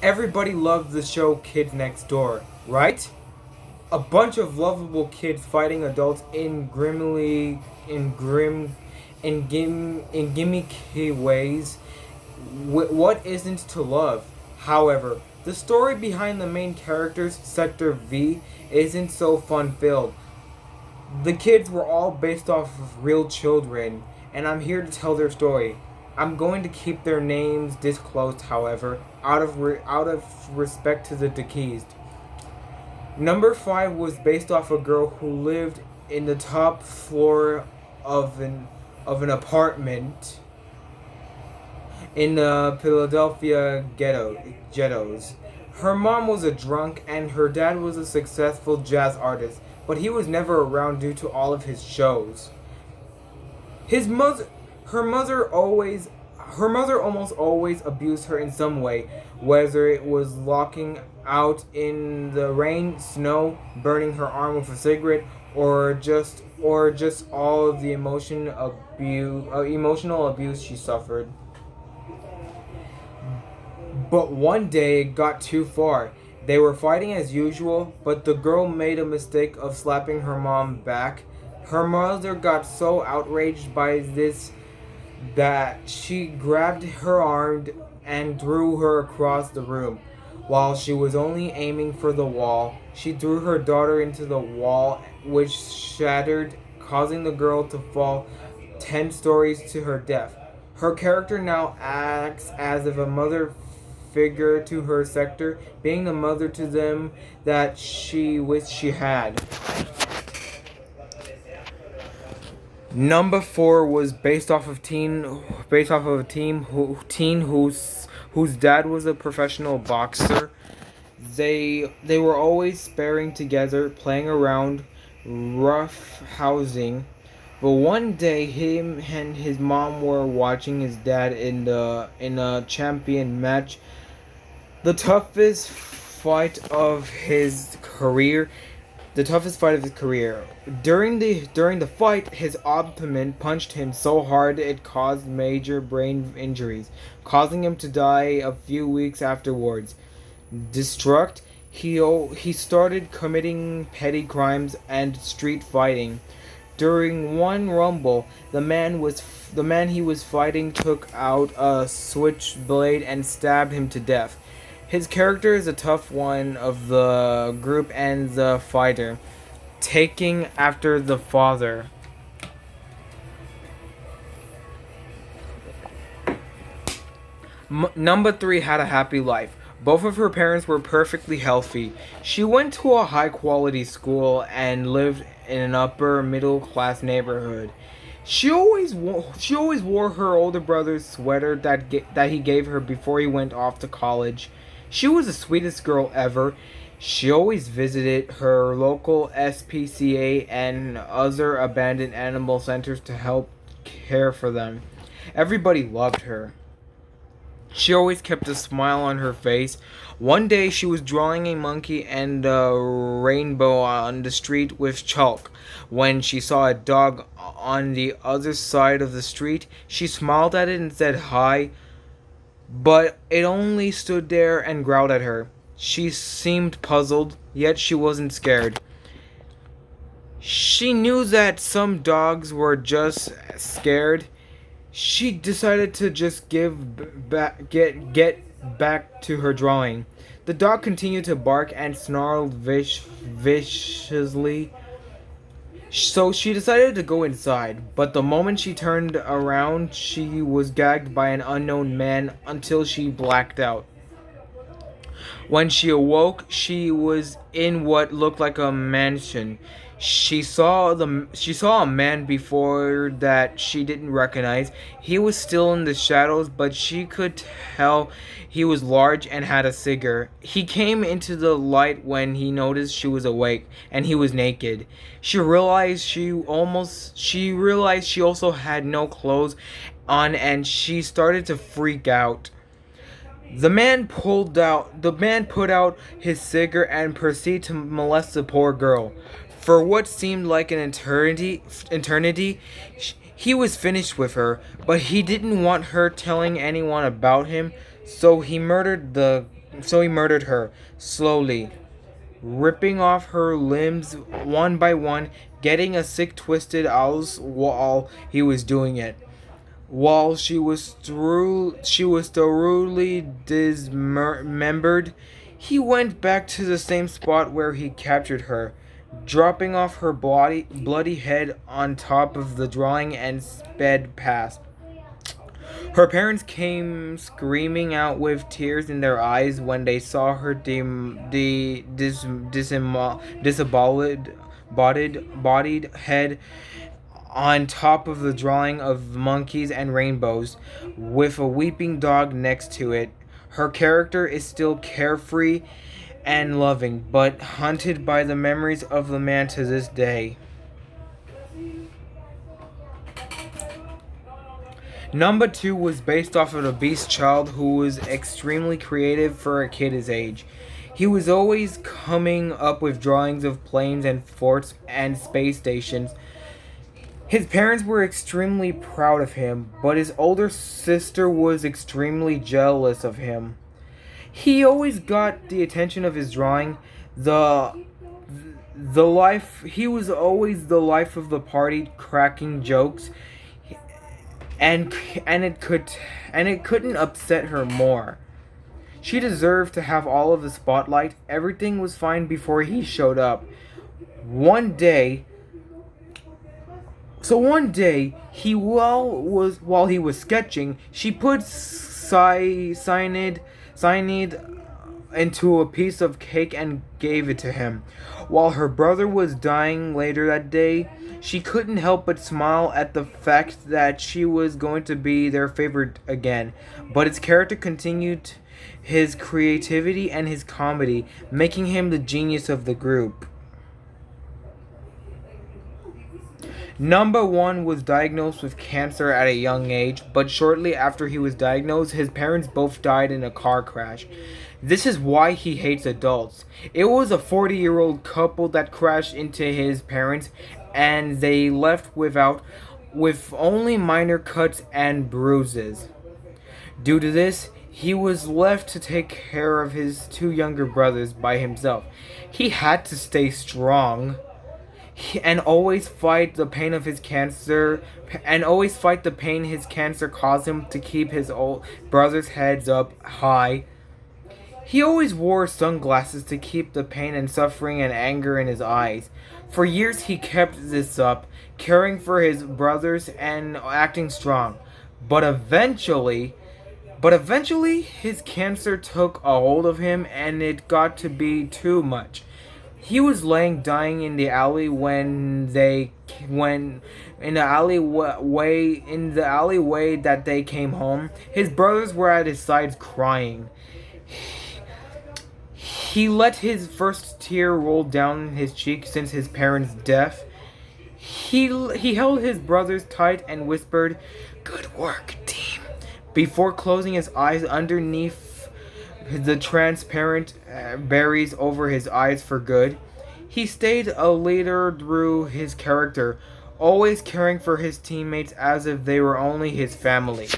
Everybody loved the show Kids Next Door, right? A bunch of lovable kids fighting adults in grimly in grim in gimmicky ways. What isn't to love? However, the story behind the main characters, Sector V, isn't so fun-filled. The kids were all based off of real children, and I'm here to tell their story. I'm going to keep their names disclosed, however, out of respect to the deceased. Number 5 was based off a girl who lived in the top floor of an apartment in the Philadelphia ghettos. Her mom was a drunk and her dad was a successful jazz artist, but he was never around due to all of his shows. His mother, her mother always, her mother almost always abused her in some way, whether it was locking out in the rain, snow, burning her arm with a cigarette, or just all of the emotional abuse she suffered. But one day it got too far. They were fighting as usual, but the girl made a mistake of slapping her mom back. Her mother got so outraged by this that she grabbed her arm and threw her across the room. While she was only aiming for the wall, she threw her daughter into the wall, which shattered, causing the girl to fall 10 stories to her death. Her character now acts as if a mother figure to her sector, being the mother to them that she wished she had. Number 4 was based off of a teen whose dad was a professional boxer. They were always sparring together, playing around, rough housing. But one day, him and his mom were watching his dad in a champion match, the toughest fight of his career. During the fight, his opponent punched him so hard it caused major brain injuries, causing him to die a few weeks afterwards. Distraught, he started committing petty crimes and street fighting. During one rumble, the man he was fighting took out a switchblade and stabbed him to death. His character is a tough one of the group and the fighter, taking after the father. Number 3 had a happy life. Both of her parents were perfectly healthy. She went to a high quality school and lived in an upper middle class neighborhood. She always wore her older brother's sweater that he gave her before he went off to college. She was the sweetest girl ever. She always visited her local SPCA and other abandoned animal centers to help care for them. Everybody loved her. She always kept a smile on her face. One day she was drawing a monkey and a rainbow on the street with chalk. When she saw a dog on the other side of the street, she smiled at it and said hi, but it only stood there and growled at her. She seemed puzzled, yet she wasn't scared. She knew that some dogs were just scared. She decided to just get back to her drawing. The dog continued to bark and snarled viciously. So she decided to go inside, but the moment she turned around, she was gagged by an unknown man until she blacked out. When she awoke, she was in what looked like a mansion. She saw a man before that she didn't recognize. He was still in the shadows, but she could tell he was large and had a cigar. He came into the light when he noticed she was awake and he was naked. She realized she also had no clothes on and she started to freak out. The man put out his cigar and proceeded to molest the poor girl. For what seemed like an eternity, he was finished with her, but he didn't want her telling anyone about him, so he murdered So he murdered her slowly, ripping off her limbs one by one, getting a sick twisted owls while he was doing it. While she was thoroughly dismembered, he went back to the same spot where he captured her, dropping off her bloody head on top of the drawing and sped past. Her parents came screaming out with tears in their eyes when they saw her disembodied bodied head on top of the drawing of monkeys and rainbows, with a weeping dog next to it. Her character is still carefree and loving, but haunted by the memories of the man to this day. Number two was based off of a beast child who was extremely creative for a kid his age. He was always coming up with drawings of planes and forts and space stations. His parents were extremely proud of him, but his older sister was extremely jealous of him. He always got the attention of his drawing. The the life he was always the life of the party, cracking jokes, and and it could and it couldn't upset her more. She deserved to have all of the spotlight. Everything was fine before he showed up. One day, one day, while he was sketching, she put cyanide into a piece of cake and gave it to him. While her brother was dying later that day, she couldn't help but smile at the fact that she was going to be their favorite again. But its character continued his creativity and his comedy, making him the genius of the group. Number one was diagnosed with cancer at a young age, but shortly after he was diagnosed, his parents both died in a car crash. This is why he hates adults. It was a 40-year-old couple that crashed into his parents, and they left with only minor cuts and bruises. Due to this, he was left to take care of his two younger brothers by himself. He had to stay strong and always fight the pain of his cancer and always fight the pain his cancer caused him to keep his old brothers' heads up high. He always wore sunglasses to keep the pain and suffering and anger in his eyes. For years he kept this up, caring for his brothers and acting strong. But eventually, his cancer took a hold of him and it got to be too much. He was laying dying in the alley when in the alleyway that they came home. His brothers were at his sides crying. He let his first tear roll down his cheek since his parents' death. He held his brothers tight and whispered, "Good work, team," before closing his eyes underneath the transparent berries over his eyes for good. He stayed a leader through his character, always caring for his teammates as if they were only his family.